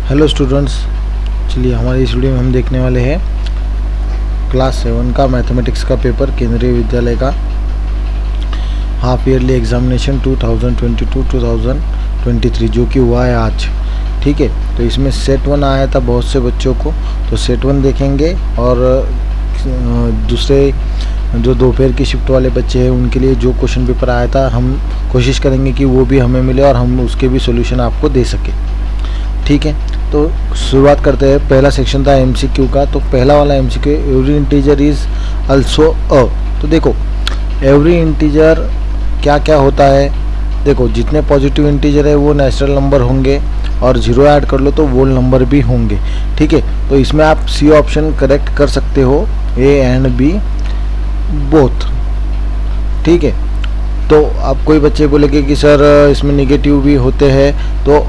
Hello students, चलिए हमारी इस वीडियो में हम देखने वाले हैं क्लास 7 का मैथमेटिक्स का पेपर, केंद्रीय विद्यालय का हाफ ईयरली एग्जामिनेशन 2022-2023 जो कि हुआ है आज। ठीक है, तो इसमें सेट 1 आया था बहुत से बच्चों को, तो सेट 1 देखेंगे और दूसरे जो दोपहर की शिफ्ट वाले बच्चे हैं उनके लिए जो क्वेश्चन पेपर आया था हम कोशिश करेंगे कि वो भी हमें मिले और हम उसके भी सॉल्यूशन आपको दे सकें। ठीक है, तो शुरुआत करते हैं। पहला सेक्शन था एमसीक्यू का, तो पहला वाला MCQ, every integer is also a. तो देखो एवरी इंटीजर क्या क्या होता है। देखो जितने पॉजिटिव इंटीजर है वो नेचुरल नंबर होंगे और जीरो ऐड कर लो तो वोल नंबर भी होंगे। ठीक है, तो इसमें आप सी ऑप्शन करेक्ट कर सकते हो, ए एंड बी बोथ। ठीक है, तो अब कोई बच्चे बोलेंगे कि सर इसमें निगेटिव भी होते हैं, तो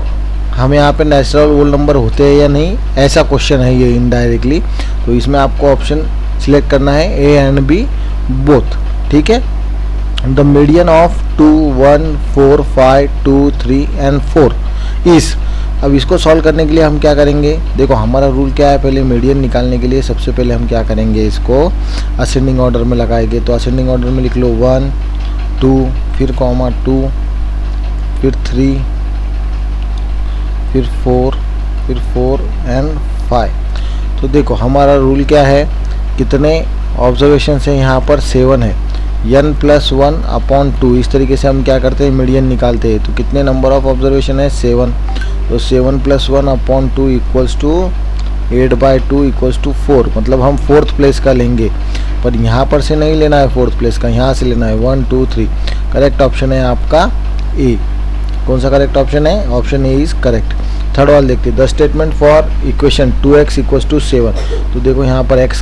हम यहाँ पे नेचुरल वोल नंबर होते हैं या नहीं, ऐसा क्वेश्चन है ये इनडायरेक्टली। तो इसमें आपको ऑप्शन सिलेक्ट करना है ए एंड बी बोथ। ठीक है, the median of 2, 1, 4, 5, 2, 3 and 4 is. अब इसको सॉल्व करने के लिए हम क्या करेंगे, देखो हमारा रूल क्या है, पहले मीडियन निकालने के लिए सबसे पहले हम क्या करेंगे, इसको असेंडिंग ऑर्डर में लगाएंगे। तो असेंडिंग ऑर्डर में लिख लो 1, 2, फिर कॉमा 2, फिर 3, फिर 4, फिर 4 एंड 5। तो देखो हमारा रूल क्या है, कितने ऑब्जर्वेशन है यहाँ पर 7 है, n+1/2। इस तरीके से हम क्या करते हैं, मीडियन निकालते हैं। तो कितने नंबर ऑफ ऑब्जर्वेशन है 7, तो 7 + 1/2 इक्वल्स टू 8/2 इक्वल्स टू 4। मतलब हम 4th प्लेस का लेंगे, पर यहाँ पर से नहीं लेना है 4th प्लेस का, यहाँ से लेना है 1, 2, 3। करेक्ट ऑप्शन है आपका ए। कौन सा करेक्ट ऑप्शन है, option A is correct. Third वाला देखते हैं, the statement for equation 2x = 7। तो देखो यहाँ पर x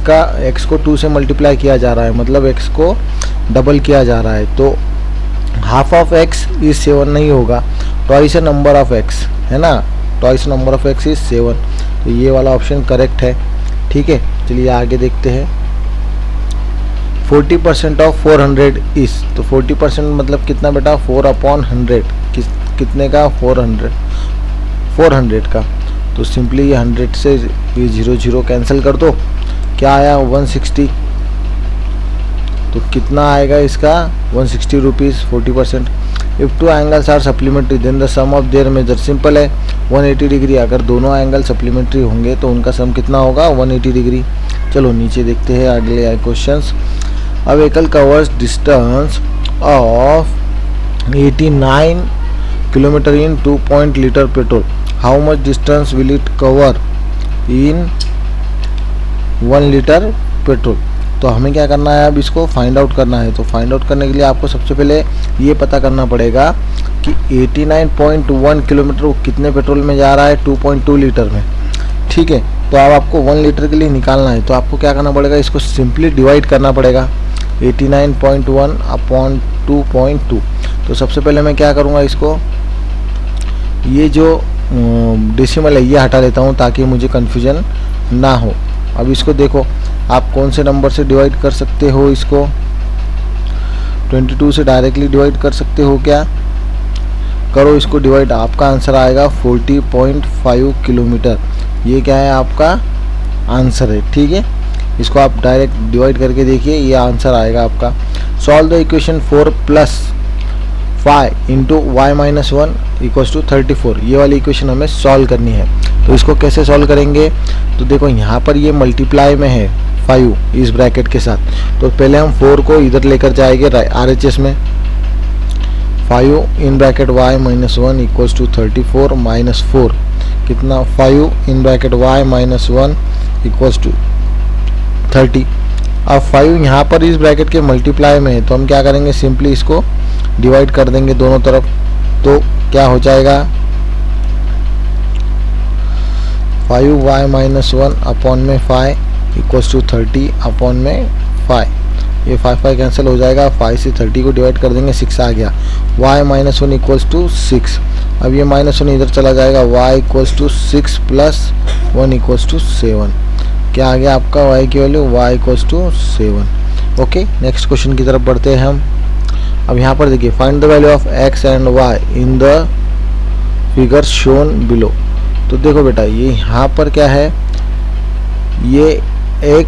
को 2 से मल्टीप्लाई किया जा रहा है, मतलब x को डबल किया जा रहा है। तो हाफ ऑफ x इज 7 नहीं होगा, twice A number of x है ना, twice number of x is 7। तो ये वाला ऑप्शन करेक्ट है। ठीक है, चलिए आगे देखते हैं। 40% ऑफ 400 इज। तो 40% मतलब कितना बेटा, 4/100। कितने का, 400 का। तो सिंपली ये 100 से ये 0 कैंसिल कर दो, क्या आया 160। तो कितना आएगा इसका 160 rupees 40%। If 2 angles are supplementary then the sum of their measure. Simple है, 180 डिग्री। अगर दोनों एंगल सप्लीमेंट्री होंगे तो उनका सम कितना होगा, 180 डिग्री। चलो नीचे देखते हैं अगले questions. A vehicle covers distance of 89 kilometre in 2 litre petrol. How much distance will it cover in 1 litre petrol. तो हमें क्या करना है, अब इसको फाइंड आउट करना है। तो फाइंड आउट करने के लिए आपको सबसे पहले ये पता करना पड़ेगा कि 89.1 किलोमीटर वो कितने पेट्रोल में जा रहा है, 2.2 लीटर में। ठीक है, तो अब आपको 1 लीटर के लिए निकालना है। तो आपको क्या करना पड़ेगा, इसको सिंपली डिवाइड करना पड़ेगा 89.1/2.2। तो सबसे पहले मैं क्या करूँगा, इसको ये जो डेसिमल है ये हटा लेता हूँ ताकि मुझे कन्फ्यूजन ना हो। अब इसको देखो आप कौन से नंबर से डिवाइड कर सकते हो, इसको 22 से डायरेक्टली डिवाइड कर सकते हो क्या, करो इसको डिवाइड। आपका आंसर आएगा 40.5 किलोमीटर। ये क्या है, आपका आंसर है। ठीक है, इसको आप डायरेक्ट डिवाइड करके देखिए, ये आंसर आएगा आपका। Solve the equation 4 + 5 × y - 1 = 34। ये वाली इक्वेशन हमें सॉल्व करनी है। तो इसको कैसे सॉल्व करेंगे, तो देखो यहाँ पर ये मल्टीप्लाई में है 5 इस ब्रैकेट के साथ। तो पहले हम 4 को इधर लेकर जाएंगे RHS में। 5 इन ब्रैकेट y - 1 = 34 - 4 कितना, 5 इन ब्रैकेट y - 1 = 30। अब 5 यहाँ पर इस ब्रैकेट के मल्टीप्लाई में है, तो हम क्या करेंगे, सिंपली इसको डिवाइड कर देंगे दोनों तरफ। तो क्या हो जाएगा, 5y - 1 / 5 = 30/5। ये 5 कैंसिल हो जाएगा, 5 से 30 को डिवाइड कर देंगे, 6 आ गया। y - 1 = 6। अब ये -1 इधर चला जाएगा, y = 6 + 1 = 7। क्या आ गया आपका y की value, y = 7। Okay, next question की तरफ बढ़ते हैं हम। अब यहाँ पर देखिए, find the value of x and y in the figure shown below. तो देखो बेटा ये यहाँ पर क्या है, ये एक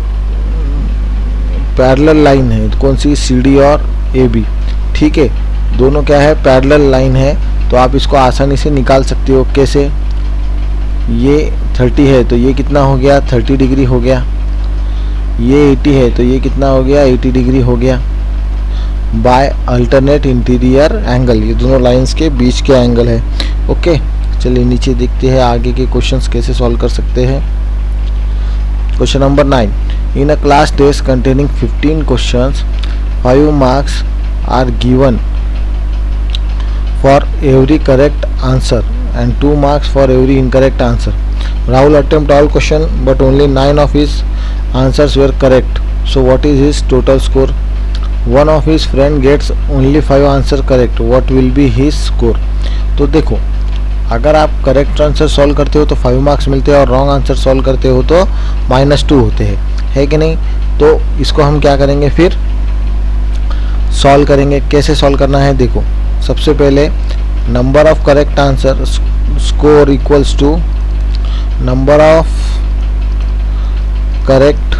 पैरेलल लाइन है, कौन सी, CD और AB, ठीक है, दोनों क्या है, पैरेलल लाइन है। तो आप इसको आसानी से निकाल सकते हो। कैसे, ये 30 है तो ये कितना हो गया, 30 डिग्री हो गया। ये 80 है तो ये कितना हो गया, 80 डिग्री हो गया। बाय अल्टरनेट इंटीरियर एंगल, ये दोनों लाइंस के बीच के एंगल है। ओके, चलिए नीचे देखते हैं आगे के क्वेश्चंस कैसे सॉल्व कर सकते हैं। Question number 9, in a class test containing 15 questions 5 marks are given for every correct answer and 2 marks for every incorrect answer. Rahul attempted all question but only 9 of his answers were correct. So what is his total score? One of his friend gets only 5 answer correct. What will be his score? तो देखो, अगर आप correct answer solve करते हो तो 5 marks मिलते हैं और रॉन्ग आंसर सॉल्व करते हो तो -2 होते हैं, है कि नहीं। तो इसको हम क्या करेंगे, फिर सॉल्व करेंगे। कैसे सॉल्व करना है, देखो सबसे पहले number of correct answer score equals to number of correct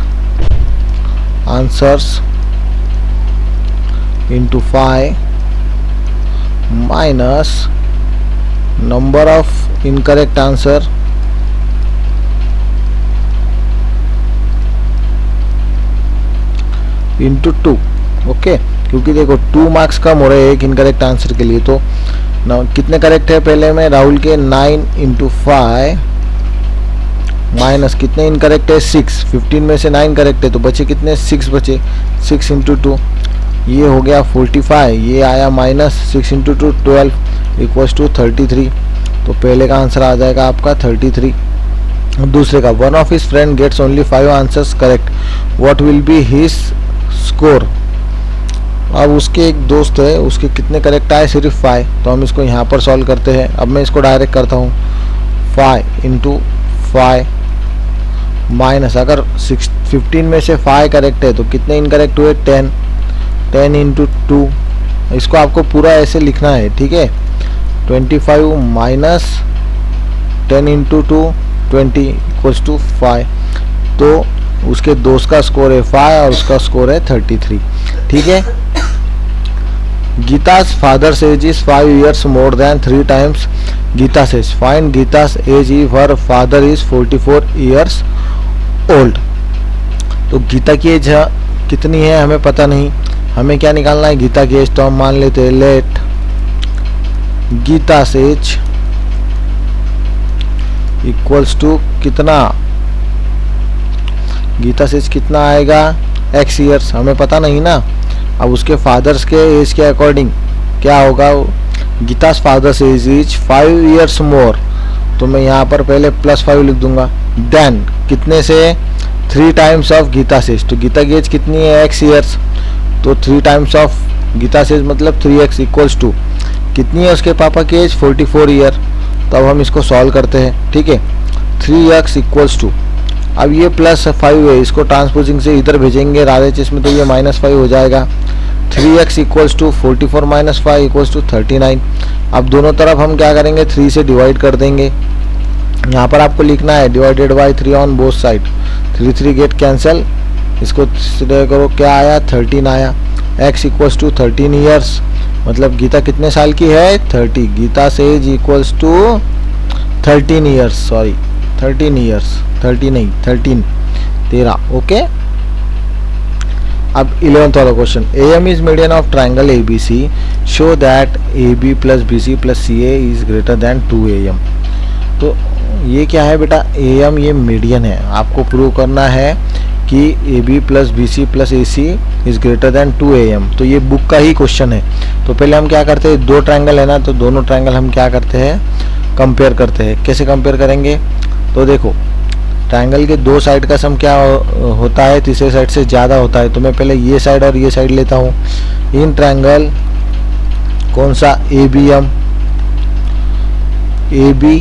answers into 5 minus number of incorrect answer into 2। Okay, क्योंकि देखो 2 मार्क्स कम हो रहे हैं एक इनकरेक्ट आंसर के लिए। तो कितने करेक्ट है, पहले में राहुल के 9 × 5 माइनस कितने इनकरेक्ट है, 6। 15 में से 9 करेक्ट है तो बचे कितने, 6 बचे। 6 × 2 ये हो गया 45, ये आया -6 × 2 12 इक्वल्स टू 33। तो पहले का आंसर आ जाएगा आपका 33। दूसरे का, one of his friend gets only 5 answers correct, what will be his score. अब उसके एक दोस्त है, उसके कितने करेक्ट आए, सिर्फ 5। तो हम इसको यहाँ पर सॉल्व करते हैं। अब मैं इसको डायरेक्ट करता हूँ, 5 × 5 माइनस, अगर 15 में से 5 करेक्ट है तो कितने इनकरेक्ट हुए, 10 × 2। इसको आपको पूरा ऐसे लिखना है, ठीक है। 25 माइनस 10 × 2 20 इक्वल्स टू 5। तो उसके दोस्त का स्कोर है 5 और उसका स्कोर है 33, ठीक है। Gita's father's age is 5 years more than 3 times Gita's age. Find Gita's age if her father is 44 years old. तो गीता की एज कितनी है हमें पता नहीं, हमें क्या निकालना है, गीता की एज। तो हम मान लेते हैं late Gita's age equals to कितना, Gita's age कितना आएगा, x ईयर्स, हमें पता नहीं ना। अब उसके फादर्स के एज के अकॉर्डिंग क्या होगा, Geeta's father's age is 5 years more. तो मैं यहाँ पर पहले +5 लिख दूंगा। देन कितने से, 3 टाइम्स ऑफ गीतास एज। तो गीता की एज कितनी है, x ईयर्स। तो 3 टाइम्स ऑफ गीतास एज मतलब 3x इक्वल्स टू कितनी है उसके पापा की एज, 44 ईयर। तो अब हम इसको सॉल्व करते हैं, ठीक है। 3x इक्वल्स टू, अब ये +5 है, इसको ट्रांसपोजिंग से इधर भेजेंगे RHS में तो ये -5 हो जाएगा। 3x equals to 44 - 5 equals to 39। अब दोनों तरफ हम क्या करेंगे, 3 से डिवाइड कर देंगे। यहाँ पर आपको लिखना है divided by 3 on both side. 3 get cancel, इसको करो, क्या आया, 13 आया। x इक्वल्स टू 13 ईयर्स, मतलब गीता कितने साल की है, 30। Geeta age equals to 13 years, sorry 13 years, 30 नहीं 13। ओके। अब 11th वाला question, AM is median of triangle ABC, show that AB + BC + CA is greater than 2AM। तो ये क्या है बेटा, AM ये मीडियन है, आपको प्रूव करना है कि AB + BC + AC is greater than 2AM। तो ये बुक का ही क्वेश्चन है। तो पहले हम क्या करते हैं, 2 ट्राइंगल है ना, तो दोनों ट्राइंगल हम क्या करते हैं, कंपेयर करते हैं। कैसे कंपेयर करेंगे, तो देखो ट्राइंगल के 2 साइड का सम क्या होता है, तीसरे साइड से ज़्यादा होता है। तो मैं पहले ये साइड और ये साइड लेता हूँ। इन ट्राइंगल कौन सा, ABM, AB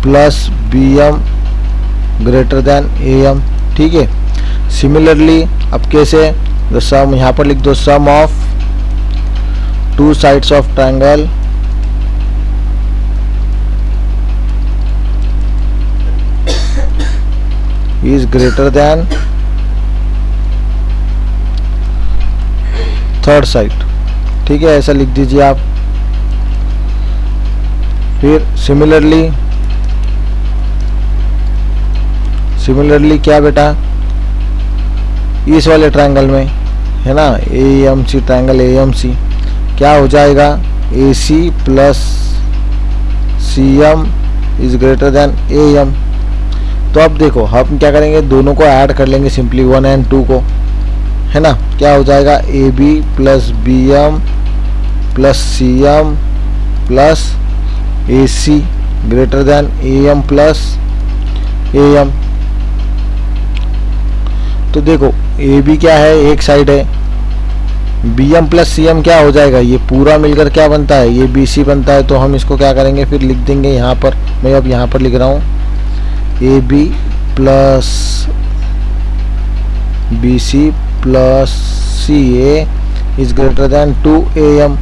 + BM greater than AM, ठीक है। सिमिलरली अब कैसे, द सम, यहाँ पर लिख दो, sum of 2 sides of triangle is greater than third side. ठीक है, ऐसा लिख दीजिए आप। फिर सिमिलरली क्या बेटा, इस वाले ट्रायंगल में है ना, AMC ट्रायंगल AMC क्या हो जाएगा, AC plus CM is greater then AM। तो अब देखो हम क्या करेंगे, दोनों को ऐड कर लेंगे सिंपली 1 और 2 को, है ना। क्या हो जाएगा, AB plus BM plus CM plus AC greater than AM plus AM। तो देखो AB क्या है, एक साइड है, BM प्लस CM क्या हो जाएगा, ये पूरा मिलकर क्या बनता है, ये BC बनता है। तो हम इसको क्या करेंगे, फिर लिख देंगे यहाँ पर, मैं अब यहाँ पर लिख रहा हूँ AB plus BC plus CA is greater than 2AM।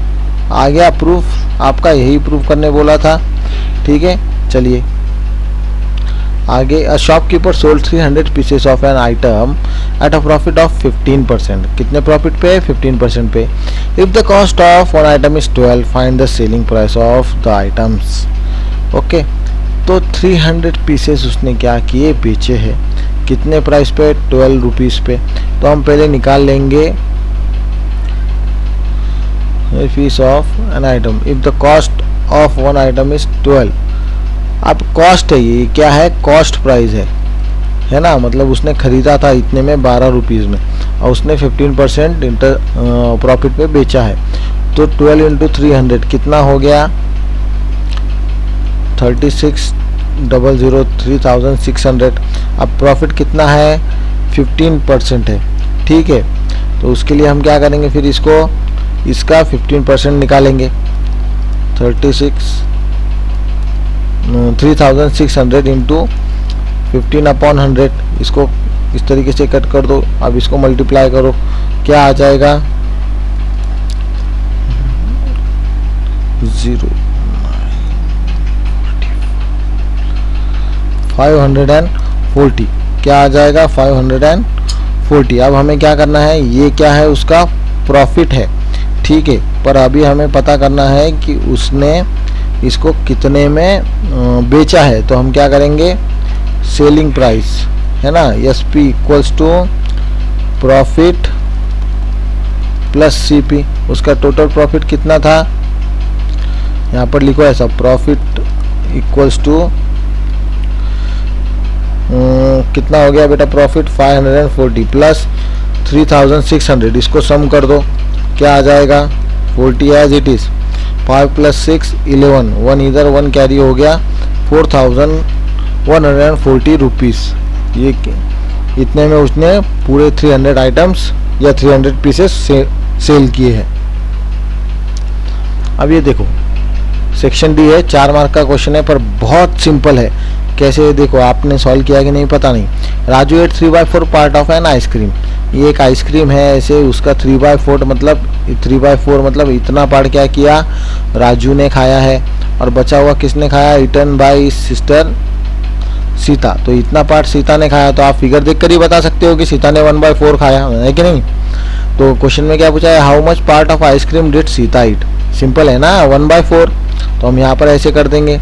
आ गया प्रूफ, आपका यही प्रूफ करने बोला था। ठीक है, चलिए आगे। A shopkeeper sold 300 pieces of an item at a profit of 15%। कितने प्रॉफिट पे, 15% पे। If the cost of one item is 12, find the selling price of the items. Okay, तो 300 पीसेस उसने क्या किए, बेचे हैं। कितने प्राइस पे, 12 रुपीज़ पे। तो हम पहले निकाल लेंगे fees of an item. If the cost of one item is 12, अब कॉस्ट है, ये क्या है, कॉस्ट प्राइस है ना, मतलब उसने खरीदा था इतने में 12 रुपीज़ में और उसने 15% प्रॉफिट पे बेचा है। तो 12 इंटू 300 कितना हो गया, 3600, 3600। अब प्रॉफिट कितना है, 15% है। ठीक है, तो उसके लिए हम क्या करेंगे, फिर इसका 15% निकालेंगे। 3600 इंटू 15/100, इसको इस तरीके से कट कर दो। अब इसको मल्टीप्लाई करो, क्या आ जाएगा, 540। क्या आ जाएगा, 540। अब हमें क्या करना है, ये क्या है, उसका प्रॉफिट है। ठीक है, पर अभी हमें पता करना है कि उसने इसको कितने में बेचा है। तो हम क्या करेंगे, सेलिंग प्राइस है ना, SP equals to profit plus CP। उसका टोटल प्रॉफिट कितना था, यहाँ पर लिखो ऐसा, प्रॉफिट इक्वल्स टू कितना हो गया बेटा, प्रॉफिट 540 प्लस 3600, इसको सम कर दो, क्या आ जाएगा, 40 एज इट इज़। 5 प्लस 6 11, 1 इधर 1 कैरी हो गया, 4140 रुपीज़। ये इतने में उसने पूरे 300 आइटम्स या 300 पीसेस सेल किए हैं। अब ये देखो सेक्शन D है, 4 मार्क का क्वेश्चन है, पर बहुत सिंपल है। कैसे, देखो आपने सॉल्व किया कि नहीं पता नहीं। Raju ate 3/4 part of an ice cream. ये एक आइसक्रीम है, ऐसे उसका 3/4 मतलब 3/4 मतलब इतना पार्ट क्या किया, राजू ने खाया है, और बचा हुआ किसने खाया, इटन बाय सिस्टर सीता। तो इतना पार्ट सीता ने खाया। तो आप फिगर देखकर ही बता सकते हो कि सीता ने 1/4 खाया है कि नहीं। तो क्वेश्चन में क्या पूछा है, how much part of ice cream did Sita eat. Simple है ना, 1/4। तो हम यहाँ पर ऐसे कर देंगे,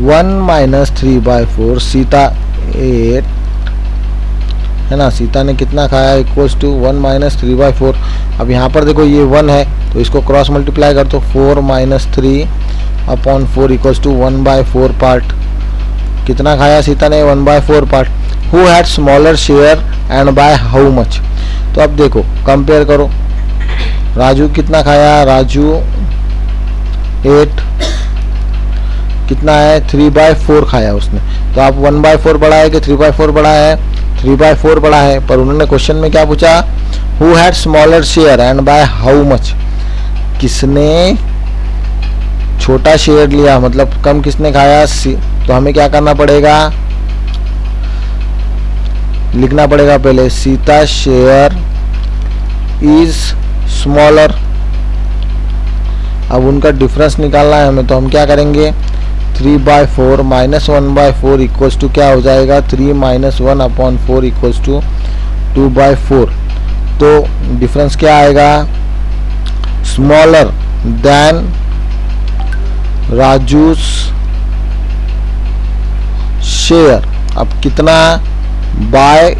1 - 3/4 सीता 8 है ना, सीता ने कितना खाया, इक्वल्स टू 1 - 3/4। अब यहाँ पर देखो ये 1 है, तो इसको क्रॉस मल्टीप्लाई कर दो, 4 - 3/4 इक्वल्स टू 1/4 पार्ट। कितना खाया सीता ने, 1/4 part. Who had smaller share and by how much. तो अब देखो कंपेयर करो, राजू कितना खाया, राजू 8 कितना है, 3/4 खाया उसने। तो आप 1/4 बड़ा है कि 3/4 बड़ा है, 3/4 बड़ा है। पर उन्होंने क्वेश्चन में क्या पूछा, who had smaller share and by how much. किसने छोटा शेयर लिया, मतलब कम किसने खाया। तो हमें क्या करना पड़ेगा, लिखना पड़ेगा पहले, सीता शेयर इज स्मॉलर। अब उनका डिफरेंस निकालना है हमें, तो हम क्या करेंगे, 3/4 -1/4 इक्वल्स टू क्या हो जाएगा, 3 - 1/4 इक्वल्स टू 2/4। तो डिफरेंस क्या आएगा, स्मॉलर देन राजूस शेयर। अब कितना, बाय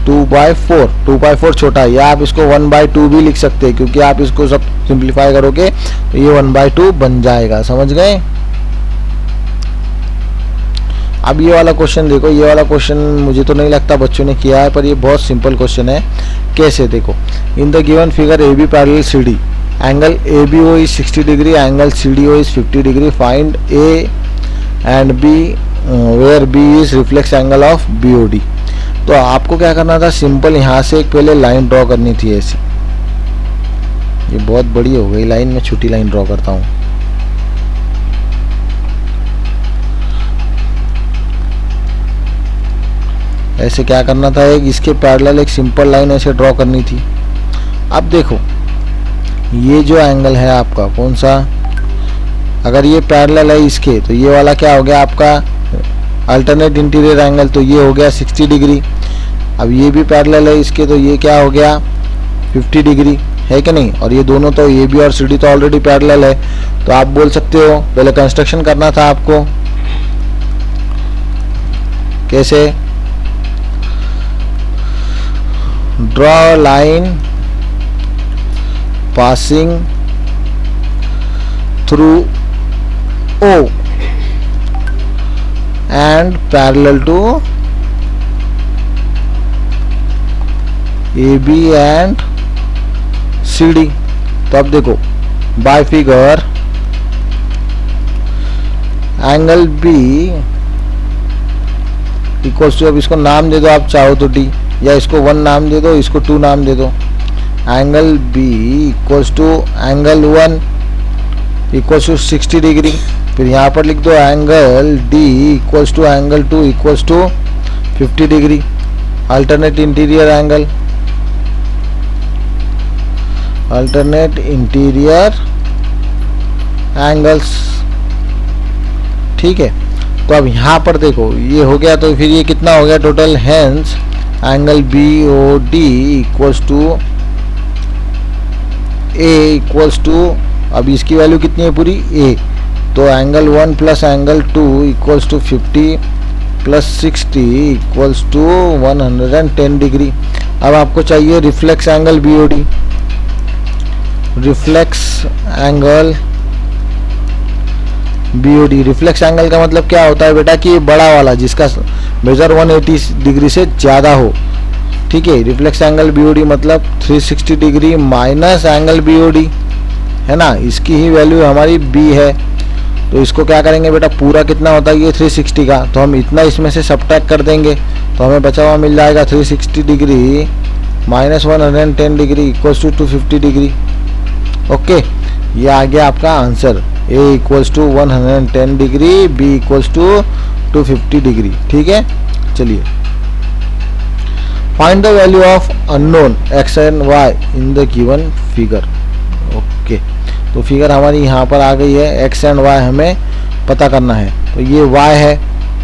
2/4, 2/4 छोटा है, या आप इसको 1/2 भी लिख सकते हैं, क्योंकि आप इसको सब सिंप्लीफाई करोगे तो ये 1/2 बन जाएगा। समझ गए। अब ये वाला क्वेश्चन देखो, ये वाला क्वेश्चन मुझे तो नहीं लगता बच्चों ने किया है, पर ये बहुत सिंपल क्वेश्चन है। कैसे, देखो, in the given figure A B parallel C D, angle A B O is 60 degree, angle C D O is 50 degree, find a and b where b is reflex angle of B O D. तो आपको क्या करना था, simple यहाँ से एक पहले line draw करनी थी ऐसी। ये बहुत बड़ी हो गई लाइन, में छोटी लाइन ड्रॉ करता हूँ। ऐसे क्या करना था, एक इसके पैरेलल एक सिंपल लाइन ऐसे ड्रॉ करनी थी। अब देखो, ये जो एंगल है आपका कौन सा, अगर ये पैरेलल है इसके, तो ये वाला क्या हो गया आपका अल्टरनेट इंटीरियर एंगल, तो ये हो गया 60 डिग्री। अब ये भी पैरेलल है इसके, तो ये क्या हो गया 50 डिग्री, है कि नहीं। और ये दोनों तो ए बी और सी डी तो ऑलरेडी पैरेलल है, तो आप बोल सकते हो, पहले कंस्ट्रक्शन करना था आपको। कैसे, draw line passing through O and parallel to AB and CD। तो अब देखो, by figure angle B equals to, अब इसको नाम दे दो आप चाहो तो D, या इसको 1 नाम दे दो, इसको 2 नाम दे दो। Angle B equals to angle 1 equals to 60 degree. फिर यहाँ पर लिख दो angle D equals to angle 2 equals to 50 degree, alternate interior angle, alternate interior angles. ठीक है, तो अब यहाँ पर देखो ये हो गया, तो फिर ये कितना हो गया total, hence angle BOD equals to A equals to, अब इसकी वैल्यू कितनी है पूरी A, तो angle 1 plus angle 2 equals to 50 plus 60 equals to 110 degree. अब आपको चाहिए reflex angle BOD, reflex angle BOD। Reflex angle का मतलब क्या होता है बेटा, कि बड़ा वाला जिसका मेजर 180 डिग्री से ज़्यादा हो। ठीक है, रिफ्लेक्स एंगल BOD मतलब 360 डिग्री माइनस एंगल BOD, है ना, इसकी ही वैल्यू हमारी B है। तो इसको क्या करेंगे बेटा, पूरा कितना होता है ये 360 का, तो हम इतना इसमें से सबट्रैक्ट कर देंगे, तो हमें बचा हुआ मिल जाएगा 360 degree minus 110 degree equals to 250 degree. Okay, ये आ गया आपका answer, A equals to 110 degree, B equals to 250 degree. ठीक है, चलिए, find the value of unknown x and y in the given figure. Okay, तो फिगर हमारी यहाँ पर आ गई है, x एंड y हमें पता करना है, तो ये y है।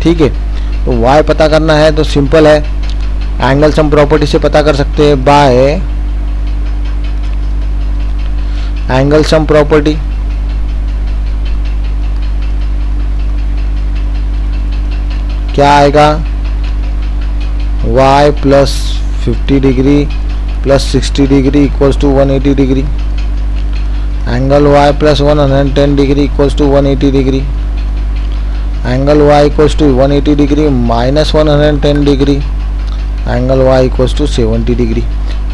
ठीक है, तो y पता करना है तो सिंपल है, एंगल सम प्रॉपर्टी से पता कर सकते हैं, बाय एंगल सम प्रॉपर्टी। क्या आएगा, y plus 50 degree plus 60 degree equals to 180 degree, angle y plus 110 degree equals to 180 degree, angle y equals to 180 degree minus 110 degree, angle y equals to 70 degree.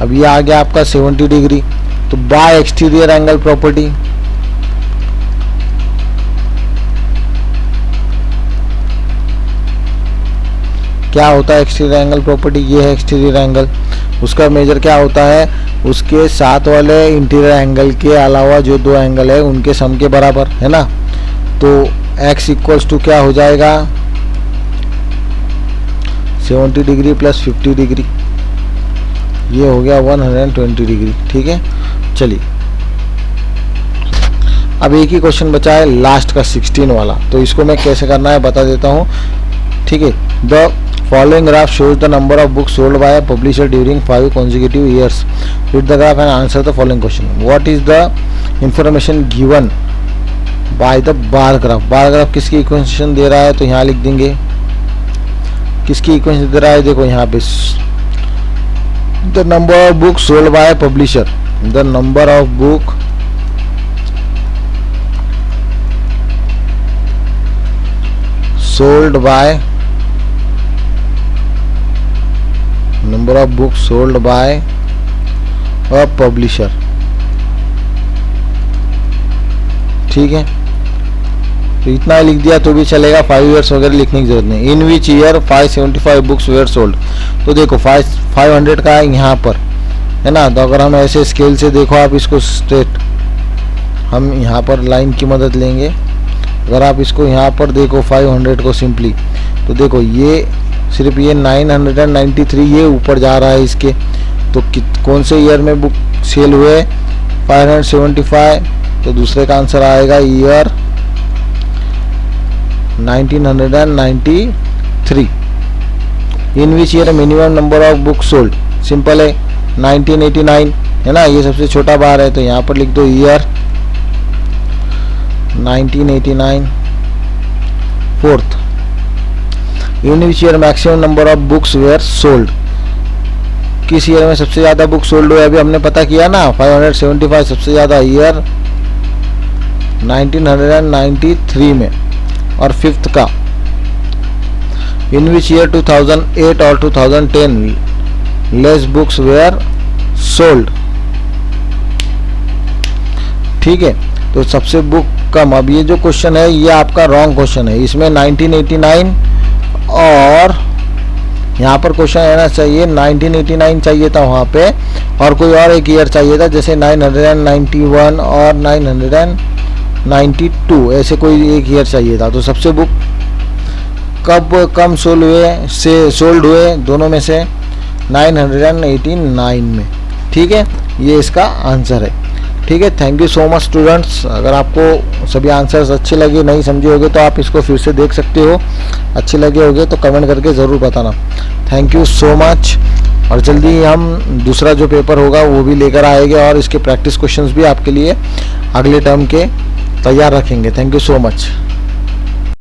अब ये आ गया आपका 70 degree, तो bye exterior angle property, क्या होता है exterior angle property, ये है एक्सटीरियर एंगल, उसका मेजर क्या होता है, उसके साथ वाले इंटीरियर एंगल के अलावा जो 2 एंगल है उनके सम के बराबर, है ना। तो x इक्वल्स टू क्या हो जाएगा 70 डिग्री प्लस 50 डिग्री, ये हो गया 120 डिग्री। ठीक है, चलिए अब एक ही क्वेश्चन बचा है लास्ट का 16 वाला, तो इसको मैं कैसे करना है बता देता हूँ, ठीक है। The following graph shows the number of books sold by a publisher during 5 consecutive years. Read the graph and answer the following question. What is the information given by the bar graph. Bar graph किसकी equation दे रहा है, तो यहाँ लिख देंगे किसकी equation दे रहा है, देखो यहाँ पे the number of book sold by publisher, the number of book sold by, number of book sold by a publisher, ठीक है। तो इतना लिख दिया तो भी चलेगा, 5 ईयर्स वगैरह लिखने की जरूरत नहीं। In which year 575 books were sold, तो देखो 500 का है यहाँ पर, है ना। तो अगर हम ऐसे स्केल से देखो आप इसको स्ट्रेट, हम यहाँ पर लाइन की मदद लेंगे, अगर आप इसको यहाँ पर देखो 500 को सिंपली, तो देखो ये सिर्फ ये 993 ये ऊपर जा रहा है इसके, तो कौन से ईयर में बुक सेल हुए 575, तो दूसरे का आंसर आएगा year 1993. In which year minimum number of book sold, simple है 1989, है ना, ये सबसे छोटा बार है, तो यहाँ पर लिख दो year 1989. Fourth, in which year maximum number of books were sold, किस ईयर में सबसे ज़्यादा बुक सोल्ड हुए, अभी हमने पता किया ना 575 सबसे ज़्यादा ईयर 1993 में. और फिफ्थ का, इन विच ईयर 2008 और 2010 लेस बुक्स वेयर सोल्ड, ठीक है। तो सबसे बुक कम, अब ये जो क्वेश्चन है ये आपका रॉन्ग क्वेश्चन है, इसमें 1989 और यहाँ पर क्वेश्चन रहना चाहिए 1989 चाहिए था वहाँ पे, और कोई और एक ईयर चाहिए था, जैसे 991 और 992, ऐसे कोई एक ईयर चाहिए था। तो सबसे बुक कब कम सोल्ड हुए दोनों में से 989 में, ठीक है, ये इसका आंसर है, ठीक है। Thank you so much students. अगर आपको सभी आंसर्स अच्छे लगे, नहीं समझे होगे तो आप इसको फिर से देख सकते हो, अच्छे लगे होगे तो कमेंट करके ज़रूर बताना। Thank you so much. और जल्दी ही हम दूसरा जो पेपर होगा वो भी लेकर आएंगे, और इसके प्रैक्टिस क्वेश्चंस भी आपके लिए अगले टर्म के तैयार रखेंगे। Thank you so much.